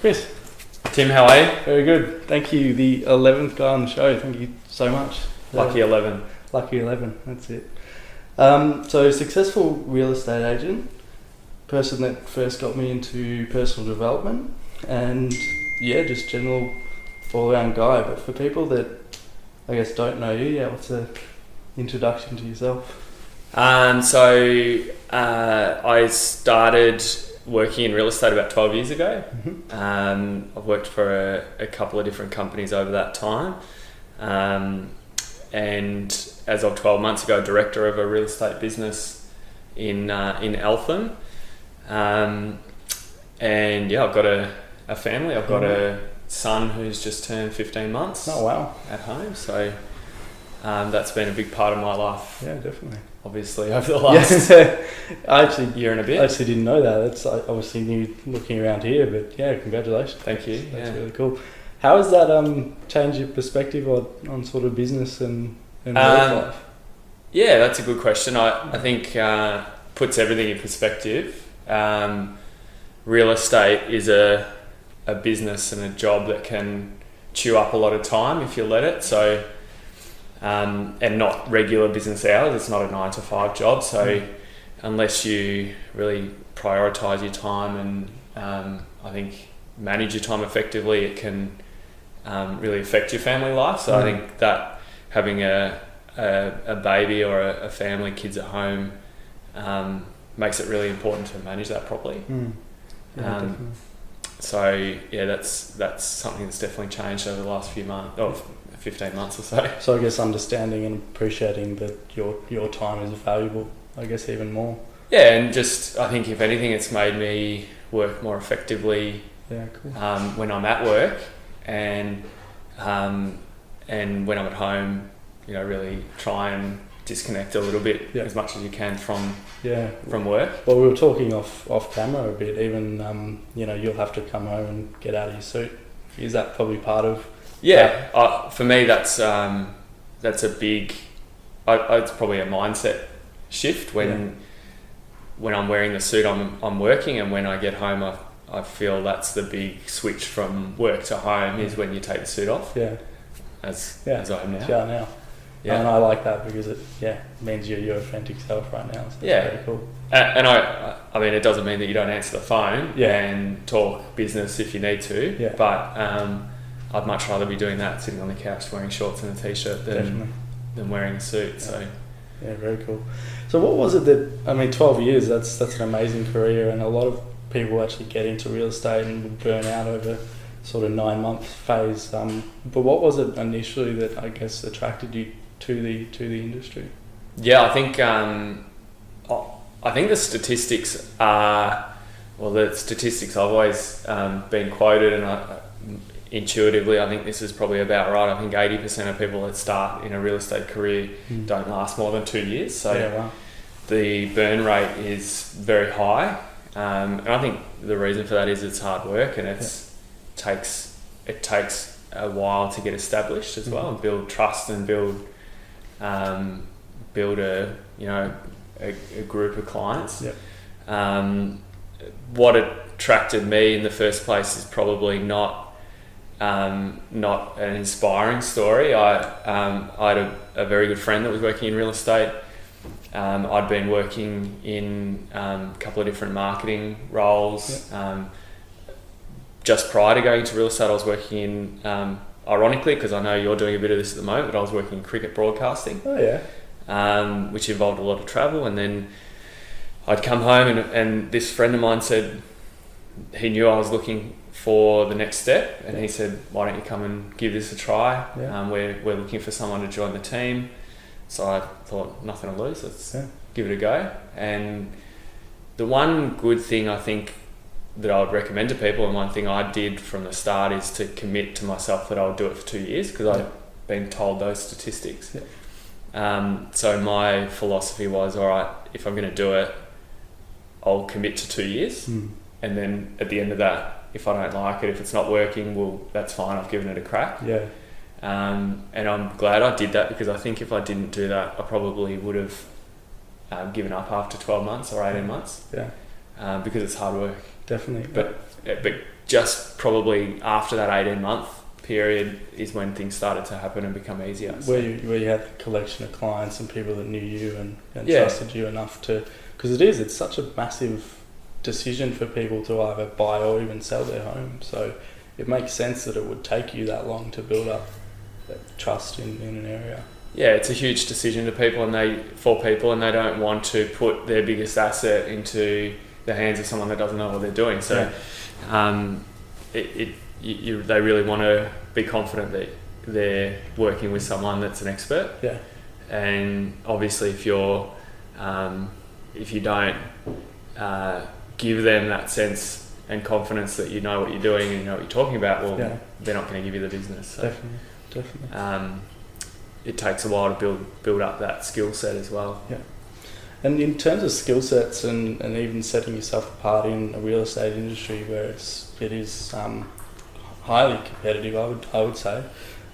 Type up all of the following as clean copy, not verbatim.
Chris. Tim, how are you? Very good. Thank you. The 11th guy on the show. Thank you so much. Lucky 11. Lucky 11. That's it. So successful real estate agent, person that first got me into personal development, and yeah, just general all-round guy. But for people that I guess don't know you, what's an introduction to yourself? I started working in real estate about 12 years ago. Mm-hmm. I've worked for a couple of different companies over that time. And as of 12 months ago, director of a real estate business in Eltham. And yeah, I've got a family. I've got a son who's just turned 15 months. Oh, wow. At home. So that's been a big part of my life. Yeah, definitely. Obviously, over the last year and a bit. I actually didn't know that. That's obviously new looking around here, but yeah, congratulations. Thank you. That's really cool. How has that changed your perspective on sort of business and work life? Yeah, that's a good question. I think puts everything in perspective. Real estate is a business and a job that can chew up a lot of time if you let it. So. And not regular business hours. It's not a 9 to 5 job. So unless you really prioritise your time and I think manage your time effectively, it can really affect your family life. So I think that having a baby or a family, kids at home, makes it really important to manage that properly. So yeah, that's something that's definitely changed over the last few months. 15 months or so. So I guess understanding and appreciating that your time is valuable, I guess, even more. Yeah, and just I think if anything, it's made me work more effectively. Yeah, cool. When I'm at work and when I'm at home, really try and disconnect a little bit as much as you can from work. Well, we were talking off camera a bit. Even you'll have to come home and get out of your suit. Is that probably part of? Yeah, for me that's a big. It's probably a mindset shift when I'm wearing the suit. I'm working, and when I get home, I feel that's the big switch from work to home is when you take the suit off. Yeah, as I am now. Yeah, and I like that because it means you're your authentic self right now. So yeah, very cool. And I mean, it doesn't mean that you don't answer the phone and talk business if you need to. Yeah. But I'd much rather be doing that sitting on the couch wearing shorts and a t-shirt than wearing a suit. So yeah, very cool. So what was it that 12 years? That's an amazing career, and a lot of people actually get into real estate and burn out over sort of 9-month phase. But what was it initially that I guess attracted you to the industry? Yeah, I think the statistics are the statistics I've always been quoted, and intuitively I think this is probably about right. I think 80% of people that start in a real estate career don't last more than 2 years. So the burn rate is very high, and I think the reason for that is it's hard work, and it takes a while to get established as well and build trust and build a group of clients. What attracted me in the first place is probably not an inspiring story. I had a very good friend that was working in real estate. I'd been working in a couple of different marketing roles. Just prior to going to real estate, I was working in, ironically, because I know you're doing a bit of this at the moment, but I was working in cricket broadcasting. Oh yeah. Which involved a lot of travel, and then I'd come home and this friend of mine said he knew I was looking for the next step, and he said, why don't you come and give this a try? We're looking for someone to join the team. So I thought, nothing to lose, let's give it a go. And the one good thing I think that I would recommend to people, and one thing I did from the start, is to commit to myself that I would do it for 2 years, because I'd been told those statistics. So my philosophy was, all right, if I'm going to do it, I'll commit to 2 years, and then at the end of that, if I don't like it, if it's not working, well, that's fine, I've given it a crack. And I'm glad I did that, because I think if I didn't do that, I probably would have given up after 12 months or 18 months. because it's hard work. Definitely. But just probably after that 18-month period is when things started to happen and become easier. So. Where you had a collection of clients and people that knew you and trusted you enough to... Because it's such a massive decision for people to either buy or even sell their home. So it makes sense that it would take you that long to build up that trust in an area. Yeah, it's a huge decision to people, and they don't want to put their biggest asset into the hands of someone that doesn't know what they're doing. So they really want to be confident that they're working with someone that's an expert. Yeah. And obviously, if you don't give them that sense and confidence that you know what you're doing and you know what you're talking about, well, they're not going to give you the business. So, Definitely. It takes a while to build up that skill set as well. Yeah. And in terms of skill sets and even setting yourself apart in a real estate industry where it is highly competitive, I would say.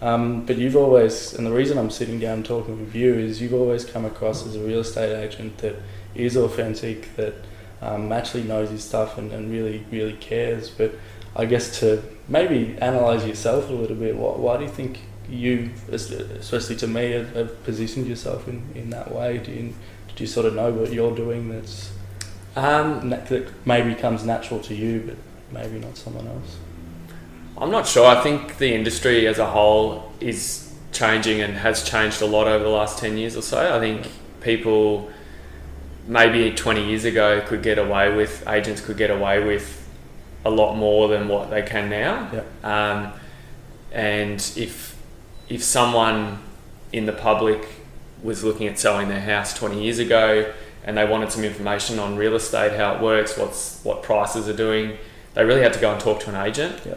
But you've always, and the reason I'm sitting down talking with you is you've always come across as a real estate agent that is authentic, that actually knows his stuff and really, really cares. But I guess to maybe analyse yourself a little bit, why do you think you, especially to me, have positioned yourself in that way? Do you sort of know what you're doing that's that maybe comes natural to you, but maybe not someone else? I'm not sure. I think the industry as a whole is changing and has changed a lot over the last 10 years or so. I think people maybe 20 years ago agents could get away with a lot more than what they can now. Yeah. And if someone in the public was looking at selling their house 20 years ago and they wanted some information on real estate, how it works, what prices are doing, they really had to go and talk to an agent. Yeah.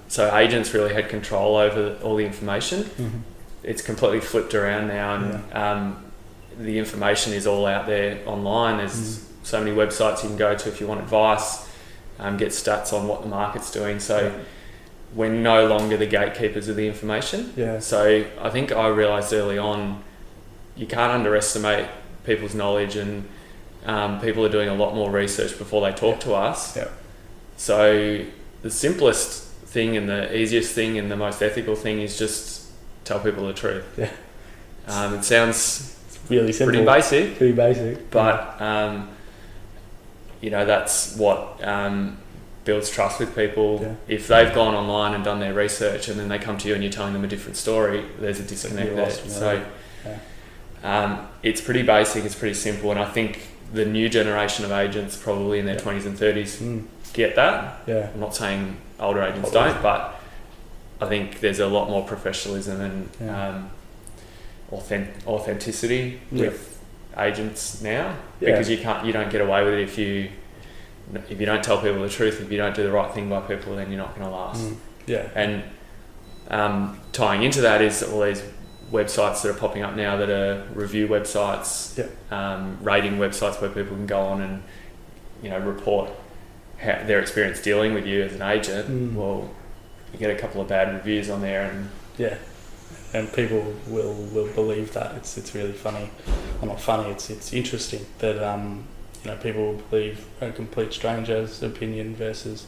So agents really had control over all the information. Mm-hmm. It's completely flipped around now, and the information is all out there online. There's so many websites you can go to if you want advice, get stats on what the market's doing. So we're no longer the gatekeepers of the information. Yeah. So I think I realised early on, you can't underestimate people's knowledge, and people are doing a lot more research before they talk to us. Yeah. So the simplest thing and the easiest thing and the most ethical thing is just tell people the truth. Yeah. It sounds really simple. Pretty basic. But that's what builds trust with people. Yeah. If they've gone online and done their research and then they come to you and you're telling them a different story, there's a disconnect there. So it's pretty basic, it's pretty simple, and I think the new generation of agents probably in their 20s and 30s get that. Yeah. I'm not saying older agents don't, but I think there's a lot more professionalism and authenticity with agents now, because you don't get away with it if you don't tell people the truth. If you don't do the right thing by people, then you're not going to last. And tying into that is all these websites that are popping up now that are review websites, rating websites where people can go on and report their experience dealing with you as an agent. Well, you get a couple of bad reviews on there, and people will believe that. It's really funny. Well, not funny. It's interesting that people will believe a complete stranger's opinion versus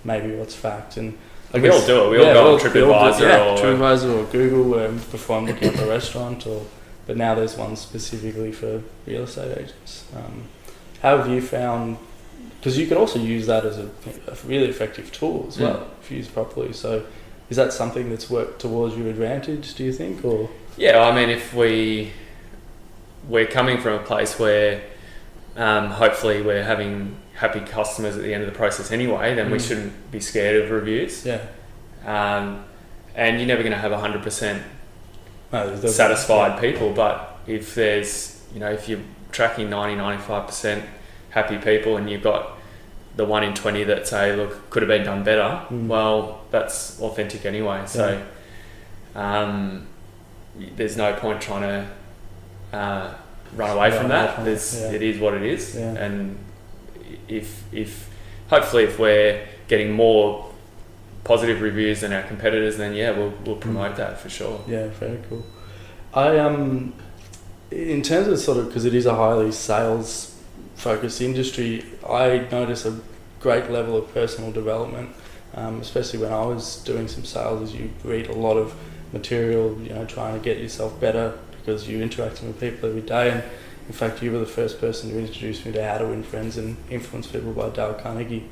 maybe what's fact. And we all do it. We all go on TripAdvisor or Google before I'm looking up a restaurant. But now there's one specifically for real estate agents. How have you found? Because you can also use that as a really effective tool as well if used properly. So is that something that's worked towards your advantage, do you think? Or I mean, if we're coming from a place where hopefully we're having happy customers at the end of the process anyway, then we shouldn't be scared of reviews. And you're never going to have 100% satisfied people, but if there's, if you're tracking 90-95% happy people and you've got the 1 in 20 that say, look, could have been done better, well, that's authentic anyway. So there's no point trying to run away from that. It is what it is. And if hopefully if we're getting more positive reviews than our competitors, then we'll promote that for sure. Yeah, very cool. I in terms of because it is a highly sales focused industry, I notice a great level of personal development, especially when I was doing some sales. As you read a lot of material, trying to get yourself better because you're interacting with people every day. And in fact, you were the first person to introduce me to How to Win Friends and Influence People by Dale Carnegie.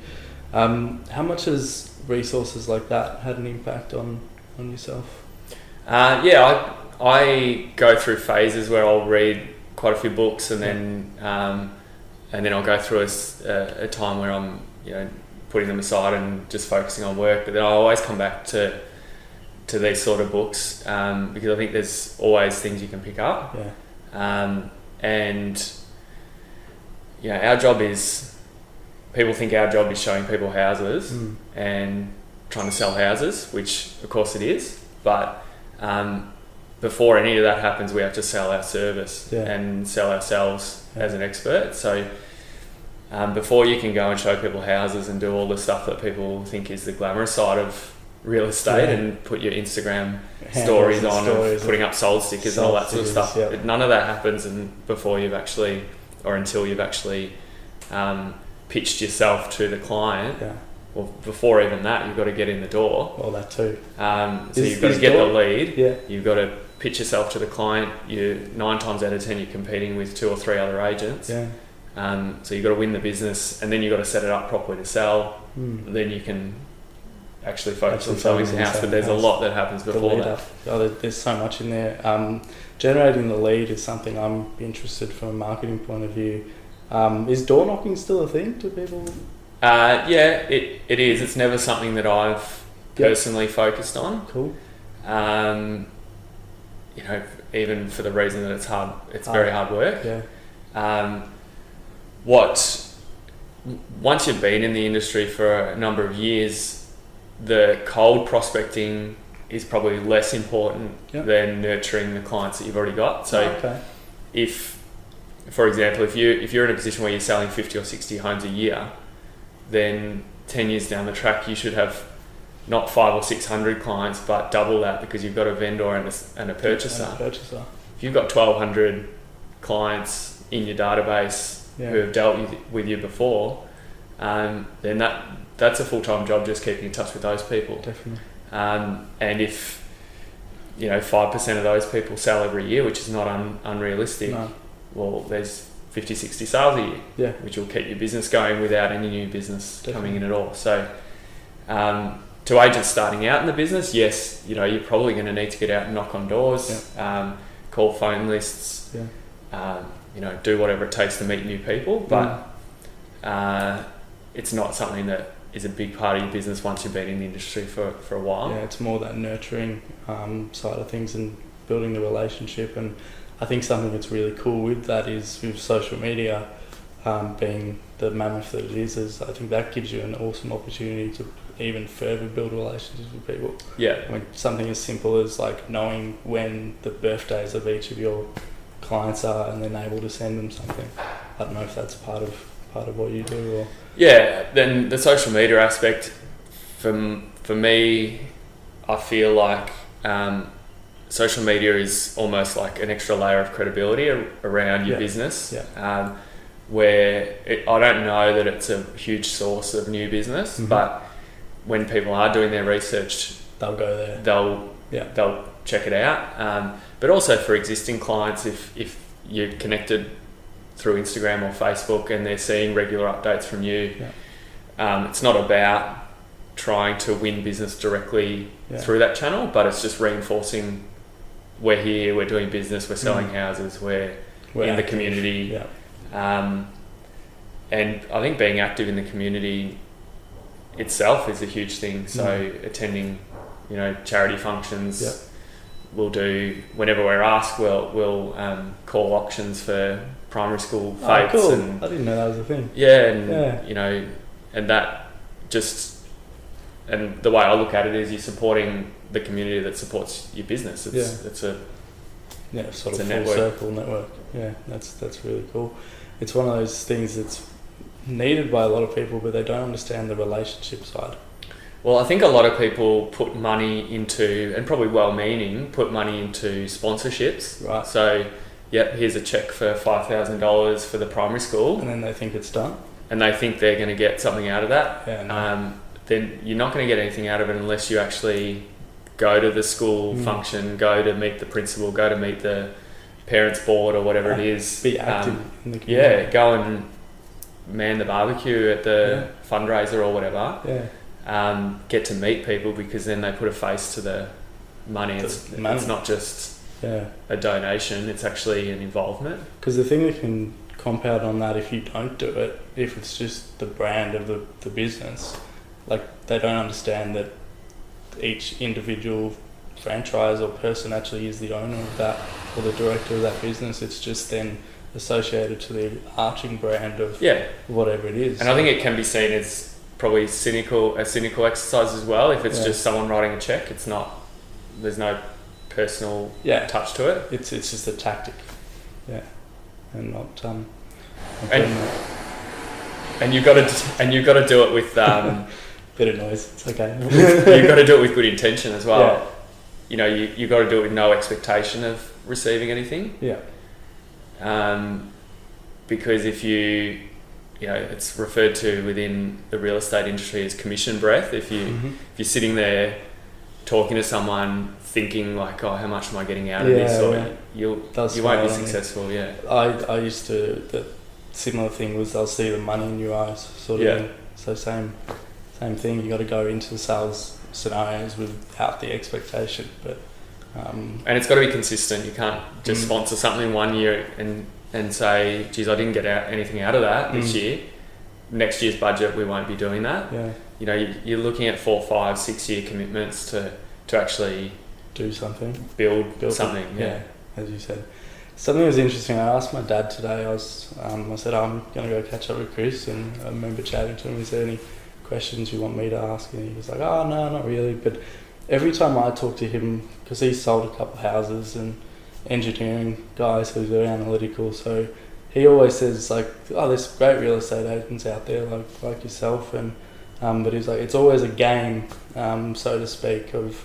How much has resources like that had an impact on yourself? I go through phases where I'll read quite a few books, and then I'll go through a time where I'm putting them aside and just focusing on work. But then I always come back to these sort of books because I think there's always things you can pick up. And our job is, people think our job is showing people houses and trying to sell houses, which of course it is, but before any of that happens, we have to sell our service and sell ourselves as an expert. So before you can go and show people houses and do all the stuff that people think is the glamorous side of real estate and put your Instagram stories on of putting up sold stickers and all that sort of stuff. None of that happens until you've actually pitched yourself to the client. Well, before even that, you've got to get in the door. Well, that too. So you've got to get the lead. You've got to pitch yourself to the client. 9 times out of 10, you're competing with 2 or 3 other agents. So you've got to win the business, and then you've got to set it up properly to sell. Then you can actually focus on selling the house, but there's a lot that happens before that. There's so much in there. Generating the lead is something I'm interested from a marketing point of view. Is door knocking still a thing to people? It is. It's never something that I've personally focused on. Cool. Even for the reason that it's hard. It's very hard work. Once you've been in the industry for a number of years, the cold prospecting is probably less important than nurturing the clients that you've already got. So if, for example, if you're in a position where you're selling 50 or 60 homes a year, then 10 years down the track you should have not 500 or 600 clients, but double that, because you've got a vendor and a purchaser. If you've got 1,200 clients in your database who have dealt with you before, then that's a full-time job, just keeping in touch with those people. Definitely. And if 5% of those people sell every year, which is not unrealistic, well, there's 50, 60 sales a year, which will keep your business going without any new business coming in at all. So to agents starting out in the business, yes, you're probably going to need to get out and knock on doors, call phone lists, do whatever it takes to meet new people, but it's not something that is a big part of your business once you've been in the industry for a while. It's more that nurturing side of things and building the relationship. And I think something that's really cool with that is, with social media being the mammoth that it is, I think that gives you an awesome opportunity to even further build relationships with people. Something as simple as like knowing when the birthdays of each of your clients are, and then able to send them something. I don't know if that's part of what you do, or then the social media aspect for me, I feel like social media is almost like an extra layer of credibility around your business, where I don't know that it's a huge source of new business, but when people are doing their research, they'll go there. They'll check it out. But also for existing clients, if you're connected through Instagram or Facebook and they're seeing regular updates from you, it's not about trying to win business directly through that channel, but it's just reinforcing, we're here, we're doing business, we're selling houses, we're in the community. And I think being active in the community itself is a huge thing. So attending, charity functions, we'll do, whenever we're asked, we'll call auctions for primary school fates. Cool. And I didn't know that was a thing. And that just, and the way I look at it is, you're supporting the community that supports your business. It's a full network. Circle network. That's really cool. It's one of those things that's needed by a lot of people, but they don't understand the relationship side. Well, I think a lot of people put money into, and probably well-meaning, put money into sponsorships. Right. So yep, here's a check for $5,000 for the primary school, And then they think it's done. and they think they're going to get something out of that, Yeah, no. then you're not going to get anything out of it unless you actually go to the school function, go to meet the principal, go to meet the parents board or whatever it is. Be active in the community. Yeah, go and man the barbecue at the fundraiser or whatever. Yeah. Get to meet people, because then they put a face to the money. It's not just a donation, it's actually an involvement. Because the thing that can compound on that, if you don't do it, if it's just the brand of the business, like they don't understand that each individual franchise or person actually is the owner of that or the director of that business. It's just then associated to the arching brand of whatever it is. And I think it can be seen as probably a cynical exercise as well. If it's just someone writing a check, there's no personal touch to it. It's just a tactic, and not and you've got to do it with bit of noise. It's okay. you've got to do it with good intention as well. Yeah. You know, you've got to do it with no expectation of receiving anything. Yeah. Because if it's referred to within the real estate industry as commission breath. If you're sitting there talking to someone thinking like, oh, how much am I getting out of this? Or you won't be successful. Yeah. I used to, the similar thing was I'll see the money in your eyes sort of thing. So same thing. You got to go into the sales scenarios without the expectation, but and it's got to be consistent. You can't just sponsor something one year and say, geez, I didn't get anything out of that this year. Next year's budget, we won't be doing that. Yeah. You know, you're looking at 4, 5, 6 year commitments to actually do something, build something. Yeah, as you said. Something was interesting. I asked my dad today. I said I'm going to go catch up with Chris, and I remember chatting to him. Is there any questions you want me to ask? And he was like, oh no, not really. But every time I talk to him, because he sold a couple of houses and engineering guys, so he's very analytical, so he always says like, oh, there's great real estate agents out there like yourself, and but he's like, it's always a game, so to speak, of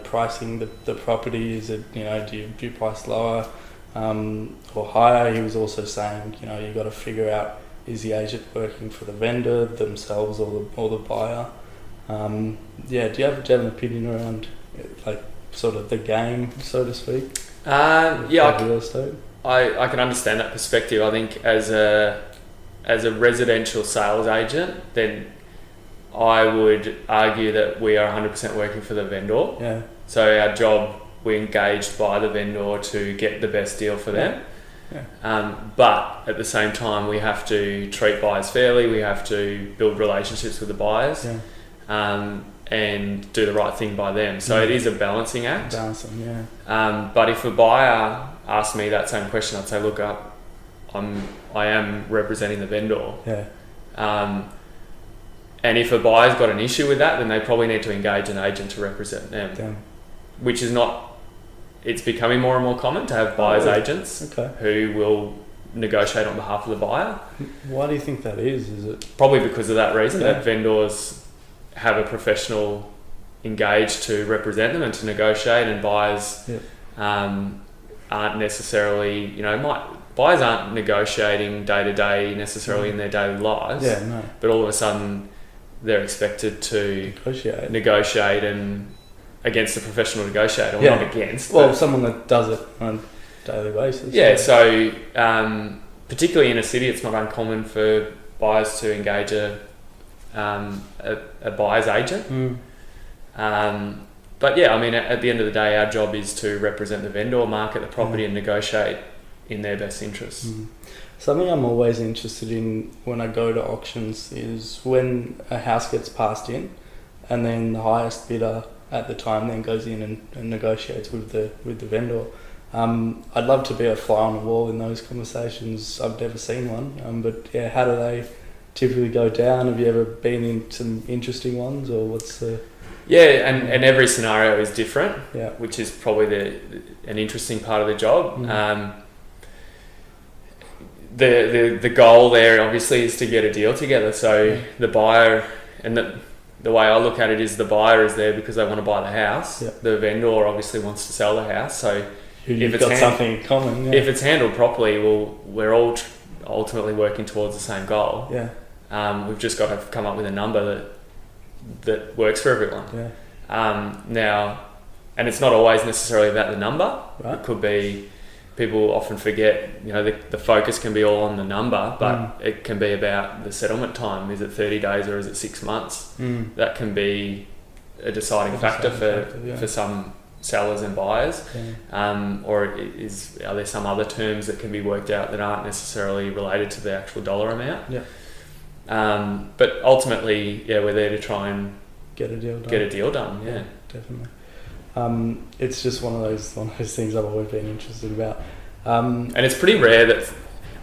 pricing the property. Is it, do you price lower or higher? He was also saying, you got to figure out, is the agent working for the vendor themselves or the buyer? Do you have an opinion around like sort of the game, so to speak? Real estate. I can understand that perspective. I think as a residential sales agent, then I would argue that we are 100% working for the vendor. Yeah. So our job, we're engaged by the vendor to get the best deal for them. Yeah. But at the same time, we have to treat buyers fairly. We have to build relationships with the buyers. Yeah. And do the right thing by them. So it is a balancing act. But if a buyer asked me that same question, I'd say, look, I am representing the vendor. Yeah. And if a buyer's got an issue with that, then they probably need to engage an agent to represent them. Damn. Which is not... It's becoming more and more common to have buyer's agents who will negotiate on behalf of the buyer. Why do you think that is? Is it probably because of that reason, that vendors have a professional engaged to represent them and to negotiate, and buyers aren't necessarily, buyers aren't negotiating day to day necessarily in their daily lives. Yeah, no. But all of a sudden they're expected to negotiate and against a professional negotiator, or not against. Well, someone that does it on a daily basis. Yeah, so particularly in a city, it's not uncommon for buyers to engage a buyer's agent. But yeah, I mean, at the end of the day, our job is to represent the vendor, market the property and negotiate in their best interests. Something I'm always interested in when I go to auctions is when a house gets passed in and then the highest bidder at the time then goes in and negotiates with the vendor. I'd love to be a fly on the wall in those conversations. I've never seen one, but yeah, how do they typically go down? Have you ever been in some interesting ones, or what's the... Yeah, and every scenario is different, which is probably an interesting part of the job. The goal there obviously is to get a deal together. So the buyer, and the way I look at it is, the buyer is there because they want to buy the house. The vendor obviously wants to sell the house. So you've got something in common. Yeah. If it's handled properly, we're all ultimately working towards the same goal. Yeah. We've just got to come up with a number that works for everyone. Yeah. Now, and it's not always necessarily about the number. Right. It could be, people often forget, the focus can be all on the number, but it can be about the settlement time. Is it 30 days or is it 6 months? That can be a deciding factor for some sellers and buyers. Or are there some other terms that can be worked out that aren't necessarily related to the actual dollar amount? But ultimately, we're there to try and get a deal done. Yeah, definitely. It's just one of those things I've always been interested about. And it's pretty rare that,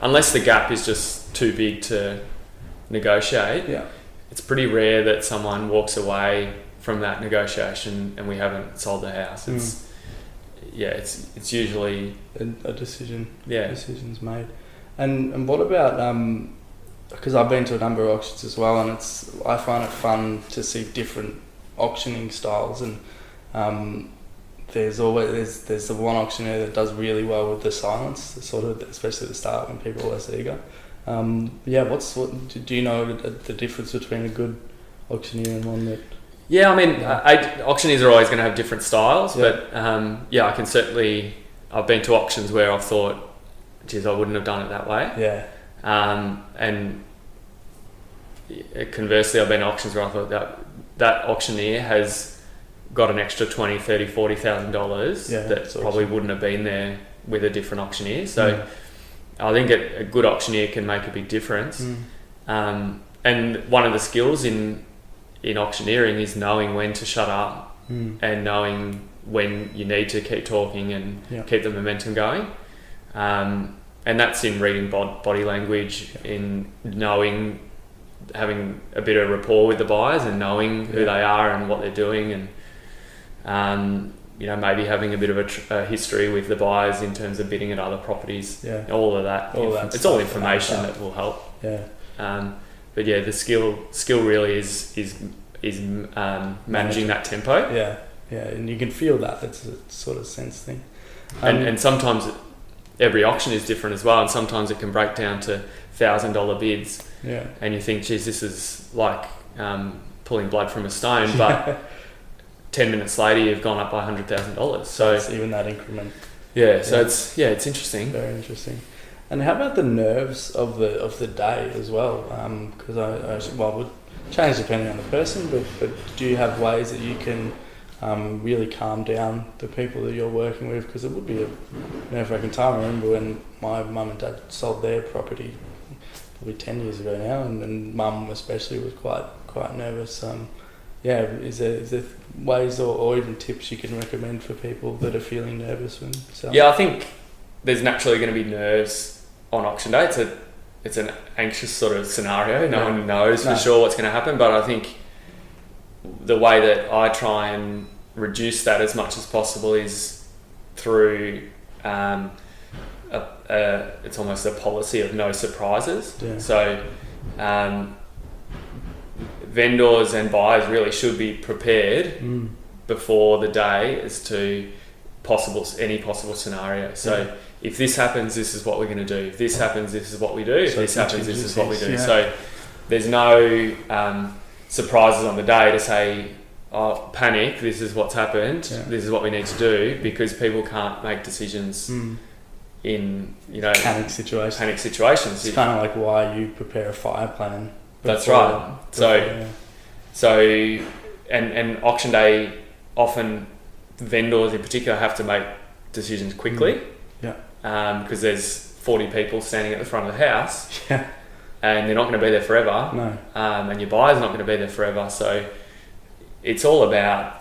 unless the gap is just too big to negotiate, it's pretty rare that someone walks away from that negotiation and we haven't sold the house. It's usually a decision. Decision's made. And what about because I've been to a number of auctions as well, and I find it fun to see different auctioning styles, and there's the one auctioneer that does really well with the silence, especially at the start when people are less eager. Do you know the difference between a good auctioneer and one that? Yeah, I mean, auctioneers are always going to have different styles, but I can certainly. I've been to auctions where I've thought, geez, I wouldn't have done it that way. Yeah. And conversely, I've been to auctions where I thought that auctioneer has got an extra $20,000, $30,000, $40,000 that probably wouldn't have been there with a different auctioneer. So I think a good auctioneer can make a big difference. And one of the skills in auctioneering is knowing when to shut up and knowing when you need to keep talking and keep the momentum going. And that's in reading body language, in having a bit of rapport with the buyers and knowing who they are and what they're doing, and maybe having a bit of a history with the buyers in terms of bidding at other properties. All of that. It's all information that will help. But the skill really is managing that tempo. And you can feel that. It's a sort of sense thing. And sometimes every auction is different as well, and sometimes it can break down to $1,000 bids. And you think, geez, this is like pulling blood from a stone, but 10 minutes later you've gone up by $100,000. So it's even that increment. So it's interesting. Very interesting. And how about the nerves of the day as well? Because it would change depending on the person, but do you have ways that you can really calm down the people that you're working with? Because it would be a nerve-wracking time. I remember when my mum and dad sold their property probably 10 years ago now, and mum especially was quite nervous. Is there ways or even tips you can recommend for people that are feeling nervous when selling? I think there's naturally going to be nerves on auction day. It's an anxious sort of scenario. No one knows for sure what's going to happen, but I think the way that I try and reduce that as much as possible is through it's almost a policy of no surprises. So vendors and buyers really should be prepared before the day as to any possible scenario. So if this happens, this is what we're going to do. If this happens, this is what we do. If this happens, this is what we do. So there's no surprises on the day to say, oh, panic, this is what's happened, this is what we need to do, because people can't make decisions in panic situations. It's kind of like why you prepare a fire plan. That's right. So and auction day, often vendors in particular have to make decisions quickly. Because there's 40 people standing at the front of the house. And they're not going to be there forever. No. And your buyer's not going to be there forever. So it's all about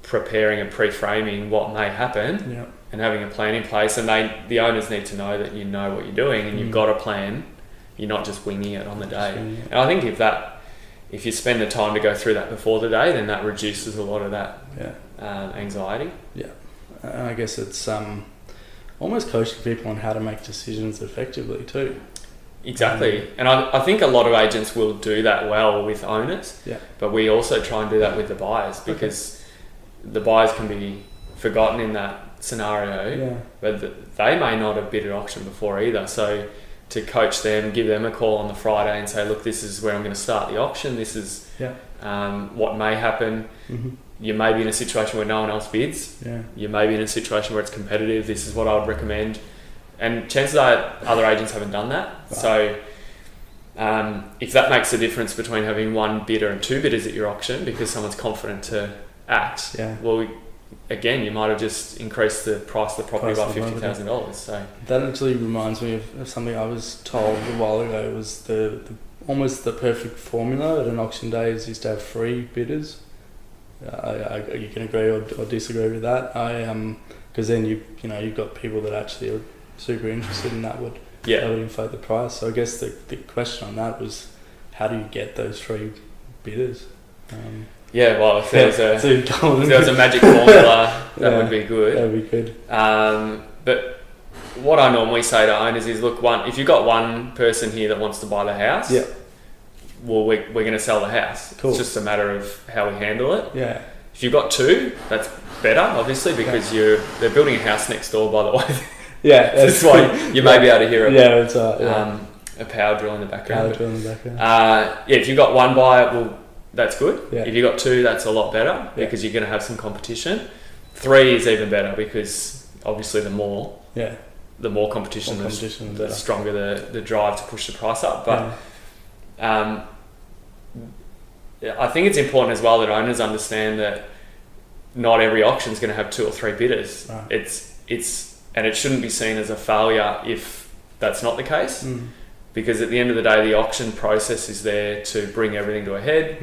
preparing and pre-framing what may happen and having a plan in place. And the owners need to know that you know what you're doing and you've got a plan. You're not just winging it on the day. And I think if you spend the time to go through that before the day, then that reduces a lot of that anxiety. I guess it's almost coaching people on how to make decisions effectively too. Exactly. And I think a lot of agents will do that well with owners, but we also try and do that with the buyers, because the buyers can be forgotten in that scenario, but they may not have bid at auction before either. So to coach them, give them a call on the Friday and say, look, this is where I'm going to start the auction. This is what may happen. Mm-hmm. You may be in a situation where no one else bids. Yeah. You may be in a situation where it's competitive. This is what I would recommend. And chances are other agents haven't done that. Right. So if that makes a difference between having one bidder and two bidders at your auction because someone's confident to act, well, again, you might have just increased the price of the property by $50,000. So that actually reminds me of something I was told a while ago. It was the almost the perfect formula at an auction day is used to have 3 bidders. You can agree or disagree with that. Because then you've got people that actually are super interested in that would inflate the price. So I guess the question on that was, how do you get those 3 bidders? Well, if there was a magic formula, that would be good. That would be good. But what I normally say to owners is, look, if you've got one person here that wants to buy the house, well, we're going to sell the house. Cool. It's just a matter of how we handle it. Yeah. If you've got 2, that's better, obviously, because they're building a house next door, by the way. Yeah. That's why you may be able to hear it. Yeah, that's a power drill in the background. If you've got one buyer, well, that's good. Yeah. If you've got 2, that's a lot better because you're going to have some competition. 3 is even better because obviously the more competition, the stronger the drive to push the price up. But I think it's important as well that owners understand that not every auction is going to have 2 or 3 bidders. Right. And it shouldn't be seen as a failure if that's not the case. Because at the end of the day, the auction process is there to bring everything to a head,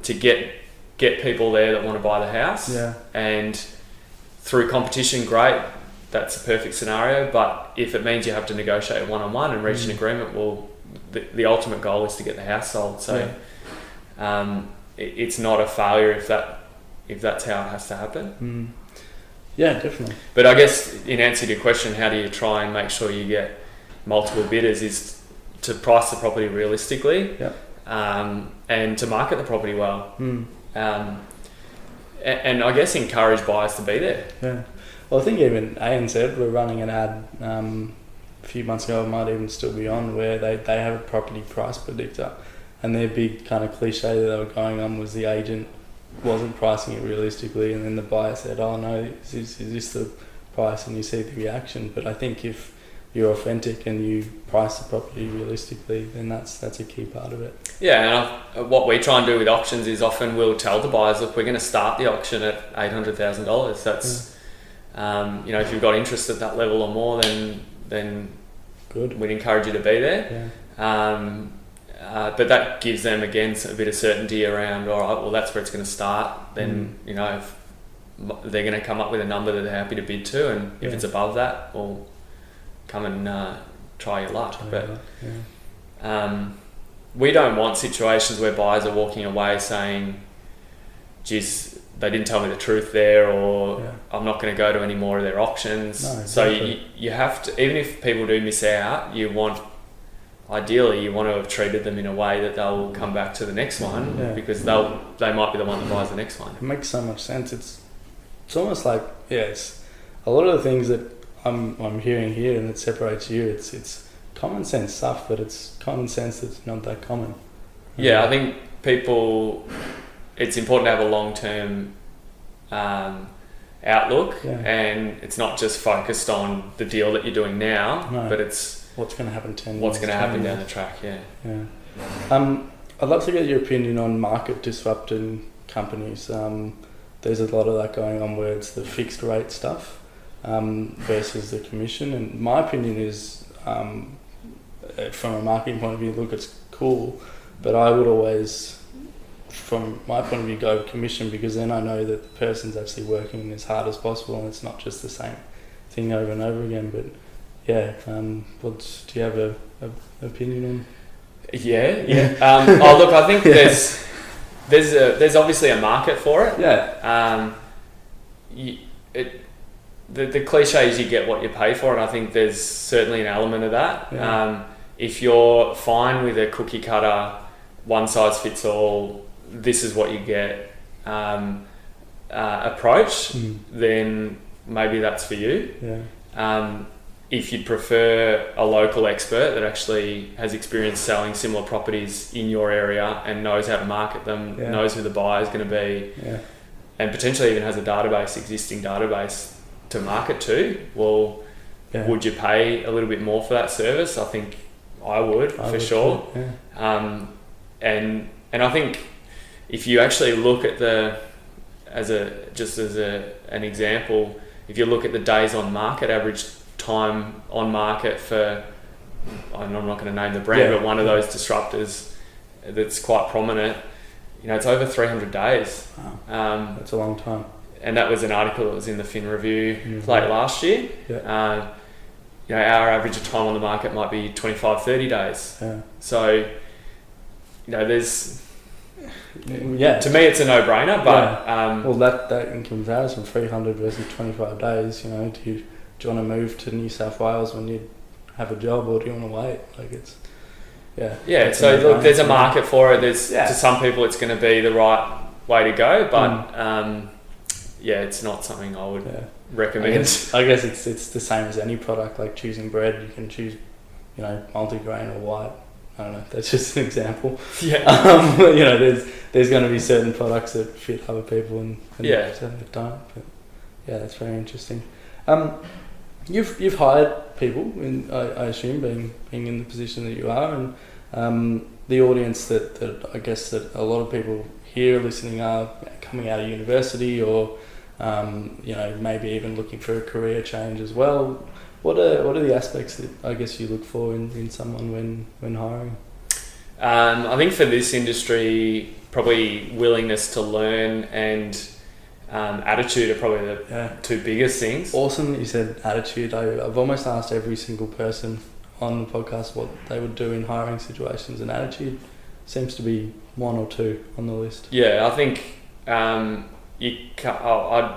to get people there that want to buy the house. Yeah. And through competition, great, that's a perfect scenario. But if it means you have to negotiate one-on-one and reach an agreement, well, the ultimate goal is to get the house sold. So it's not a failure if that's how it has to happen. Yeah, definitely. But I guess in answer to your question, how do you try and make sure you get multiple bidders, is to price the property realistically, and to market the property well, and I guess encourage buyers to be there. Yeah, well, I think even ANZ were running an ad a few months ago, it might even still be on, where they have a property price predictor, and their big kind of cliche that they were going on was the agent wasn't pricing it realistically, and then the buyer said, "Oh no, is this the price?" and you see the reaction. But I think if you're authentic and you price the property realistically, then that's a key part of it. Yeah, and what we try and do with auctions is often we'll tell the buyers, look, we're going to start the auction at $800,000. That's if you've got interest at that level or more, then good. We'd encourage you to be there. Yeah. But that gives them again a bit of certainty around, all right, well, that's where it's going to start. Then if they're going to come up with a number that they're happy to bid to, and if it's above that, well, come and try your luck. We don't want situations where buyers are walking away saying, geez, they didn't tell me the truth there, or I'm not going to go to any more of their auctions. No, exactly. So you have to, even if people do miss out, ideally you want to have treated them in a way that they'll come back to the next one, because they might be the one that buys the next one. It makes so much sense. It's almost like, it's a lot of the things that I'm hearing here and that separates you, it's common sense stuff, but it's common sense that's not that common. Yeah, I think it's important to have a long-term outlook, and it's not just focused on the deal that you're doing now, but it's what's going to happen 10 years. What's going to happen down the track, I'd love to get your opinion on market disrupting companies. There's a lot of that going on where it's the fixed rate stuff versus the commission. And my opinion is, from a marketing point of view, look, it's cool, but I would always, from my point of view, go commission, because then I know that the person's actually working as hard as possible and it's not just the same thing over and over again. But do you have an opinion on? Look, I think there's obviously a market for it. The cliche is you get what you pay for, and I think there's certainly an element of that. If you're fine with a cookie cutter, one size fits all, this is what you get approach, then maybe that's for you. Yeah. If you'd prefer a local expert that actually has experience selling similar properties in your area and knows how to market them, knows who the buyer is going to be, and potentially even has a existing database to market to, well, would you pay a little bit more for that service? I think I would, for sure. Yeah. And I think if you actually look at as an example, if you look at the days on market, average time on market for, I'm not going to name the brand, but one of those disruptors that's quite prominent, it's over 300 days. Wow. That's a long time. And that was an article that was in the Fin Review late last year. Yeah. Our average time on the market might be 25, 30 days. Yeah. So, there's... Yeah. To me, it's a no-brainer, but... well, that in comparison, 300 versus 25 days, do you want to move to New South Wales when you have a job, or do you want to wait? Like, it's... Yeah, so look, there's a market for it. There's to some people it's going to be the right way to go, but it's not something I would recommend. I guess it's the same as any product, like choosing bread. You can choose, multigrain or white. I don't know. That's just an example. Yeah. There's going to be certain products that fit other people and certain don't. But that's very interesting. You've hired people, I assume, being in the position that you are, and the audience that I guess that a lot of people here listening are coming out of university, or maybe even looking for a career change as well. What are the aspects that I guess you look for in someone when hiring? I think for this industry, probably willingness to learn and attitude are probably the two biggest things. Awesome that you said attitude. I've almost asked every single person on the podcast what they would do in hiring situations, and attitude seems to be one or two on the list. Yeah, I think I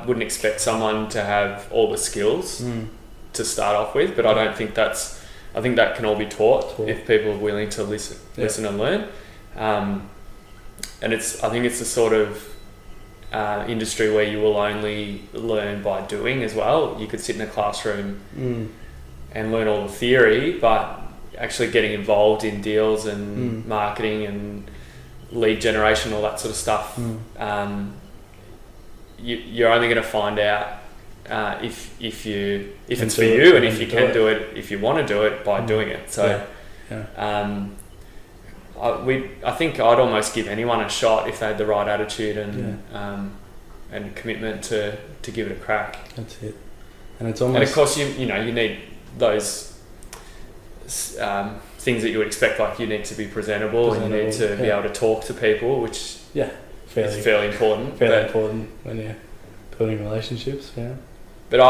wouldn't expect someone to have all the skills to start off with, but I think that can all be taught if people are willing to listen and learn. And I think it's the sort of industry where you will only learn by doing as well. You could sit in a classroom and learn all the theory, but actually getting involved in deals and marketing and lead generation, all that sort of stuff, you're only going to find out if it's for you, and if you can do it, if you want to do it, by doing it. So I think I'd almost give anyone a shot if they had the right attitude and commitment to give it a crack. That's it. And it's almost... And of course you need those things that you would expect, like you need to be presentable and you need to be able to talk to people, which is fairly important. Important when you're building relationships, But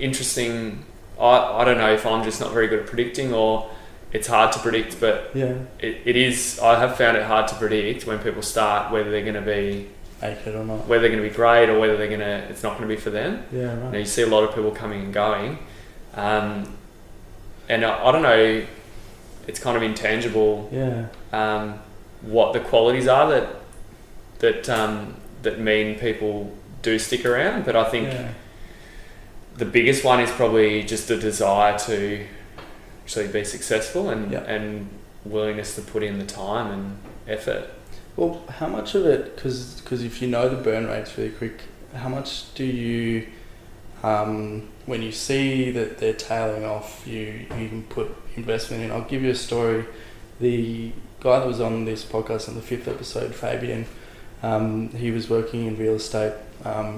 interesting, I don't know if I'm just not very good at predicting, or it's hard to predict, but it is. I have found it hard to predict when people start whether they're going to be make it or not, whether they're going to be great or whether it's not going to be for them. Yeah, right. You see a lot of people coming and going, and I don't know. It's kind of intangible. Yeah. What the qualities are that mean people do stick around, but I think the biggest one is probably just a desire to actually be successful and willingness to put in the time and effort. Well, how much of it, because if you know the burn rates really quick, how much do you, when you see that they're tailing off, you can put investment in? I'll give you a story. The guy that was on this podcast on the 5th episode, Fabian, he was working in real estate,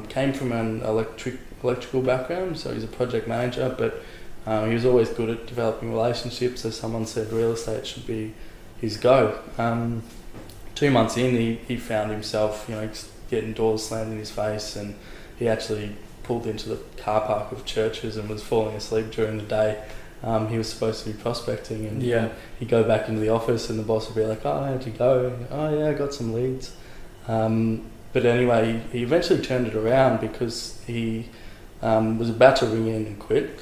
came from an electrical background, so he's a project manager, but he was always good at developing relationships. So someone said real estate should be his go. 2 months in, he found himself, getting doors slammed in his face, and he actually pulled into the car park of churches and was falling asleep during the day. He was supposed to be prospecting, and he'd go back into the office and the boss would be like, "Oh, how'd you go?" "Oh yeah, I got some leads." But anyway, he eventually turned it around because he was about to ring in and quit,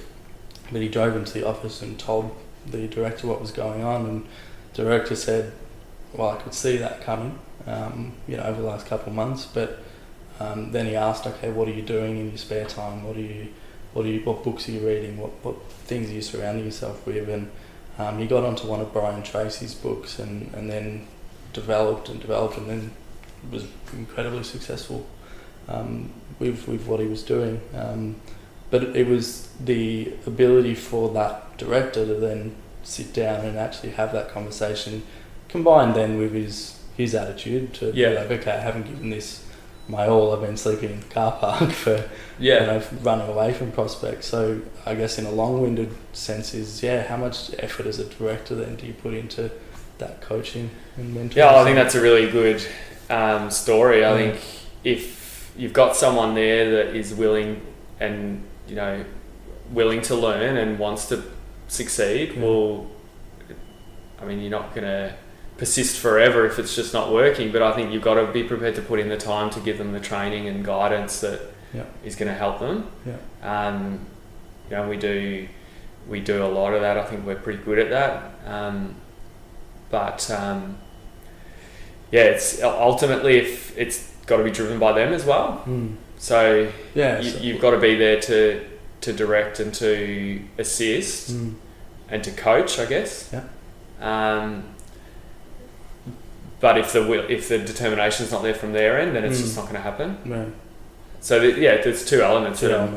but he drove into the office and told the director what was going on, and the director said, "Well, I could see that coming, over the last couple of months, but then he asked, okay, what are you doing in your spare time? What books are you reading? What things are you surrounding yourself with? And he got onto one of Brian Tracy's books and then developed and then was incredibly successful with what he was doing. But it was the ability for that director to then sit down and actually have that conversation, combined then with his attitude to be like, okay, I haven't given this my all. I've been sleeping in the car park for running away from prospects. So I guess in a long-winded sense is how much effort as a director then do you put into that coaching and mentoring? Yeah, I think that's a really good story. I think if you've got someone there that is willing to learn and wants to succeed, well, I mean, you're not going to persist forever if it's just not working, but I think you've got to be prepared to put in the time to give them the training and guidance that is going to help them. We do a lot of that. I think we're pretty good at that. It's ultimately, if it's got to be driven by them as well. So you've got to be there to direct and to assist and to coach, I guess. But if the determination's not there from their end, then it's just not going to happen. Right. So there's two elements that are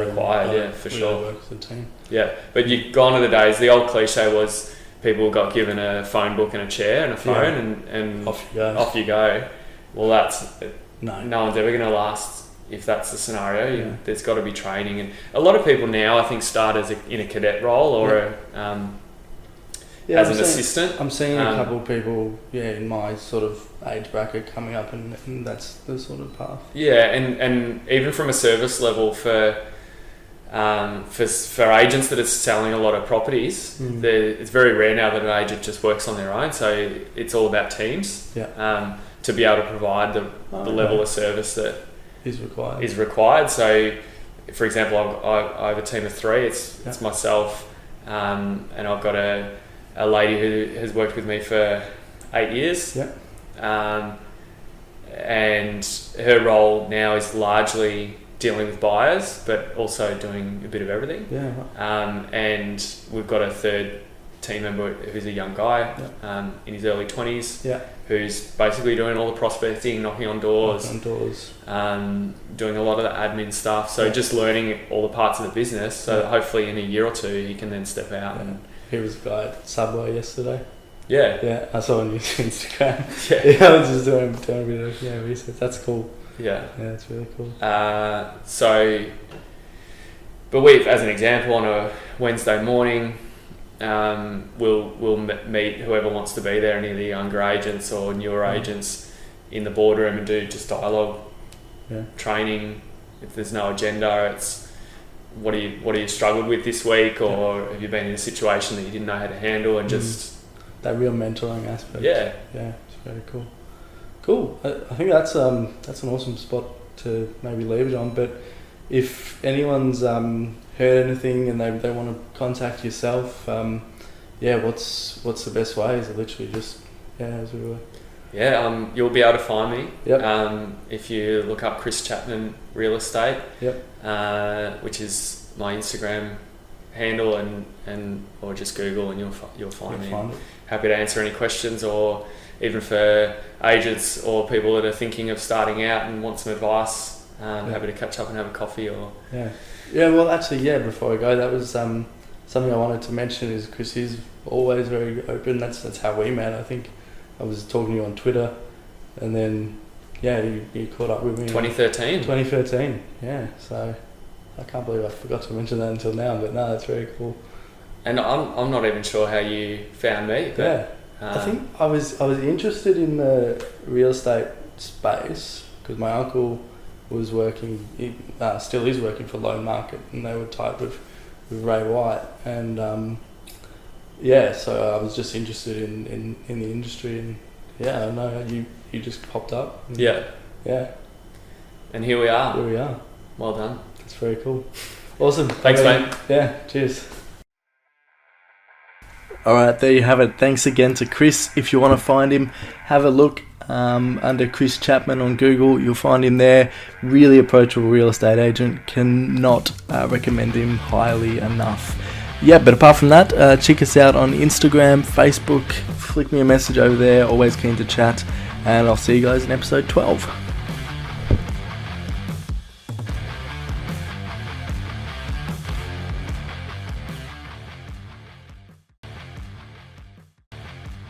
required. For sure. Work as a team. Yeah, but gone are the days. The old cliche was people got given a phone book and a chair and a phone and off you go. Well, no one's ever going to last if that's the scenario. There's got to be training, and a lot of people now I think start in a cadet role or as an assistant. I'm seeing a couple of people in my sort of age bracket coming up, and that's the sort of path. And even from a service level for agents that are selling a lot of properties, it's very rare now that an agent just works on their own. So it's all about teams to be able to provide the level of service that is required. So, for example, I have a team of 3. It's myself, and I've got a lady who has worked with me for 8 years. And her role now is largely dealing with buyers, but also doing a bit of everything. And we've got a third team member who's a young guy in his early 20s, who's basically doing all the prospecting, knocking on doors, doing a lot of the admin stuff. So just learning all the parts of the business, so that hopefully in a year or two he can then step out. He was a guy at Subway yesterday. I saw on your Instagram. I was just doing a bit of research. That's cool. That's really cool. But we, as an example, on a Wednesday morning, we'll meet whoever wants to be there, any of the younger agents or newer agents in the boardroom, and do just dialogue training. If there's no agenda, it's what are you struggled with this week, or have you been in a situation that you didn't know how to handle, and just that real mentoring aspect. It's very cool. I think that's an awesome spot to maybe leave it on. But if anyone's heard anything and they want to contact yourself, what's the best way? Is it literally just as we were? You'll be able to find me. If you look up Chris Chapman Real Estate, which is my Instagram handle, and or just Google and you'll find me. Happy to answer any questions, or even for agents or people that are thinking of starting out and want some advice. Happy to catch up and have a coffee or. Well, actually, before I go, that was something I wanted to mention. Is Chris is always very open. That's how we met. I think I was talking to you on Twitter, and then you caught up with me. 2013. So I can't believe I forgot to mention that until now. But no, that's very cool. And I'm not even sure how you found me. But, I think I was interested in the real estate space because my uncle was working, still is working for Loan Market, and they were tight with Ray White, and so I was just interested in the industry, and I know you just popped up. And here we are. Well done. That's very cool. Awesome. Thanks, mate. Cheers. All right, there you have it. Thanks again to Chris. If you want to find him, have a look. under Chris Chapman on Google. You'll find him there. Really approachable real estate agent. Cannot recommend him highly enough. Yeah, but apart from that, check us out on Instagram, Facebook. Flick me a message over there. Always keen to chat. And I'll see you guys in episode 12.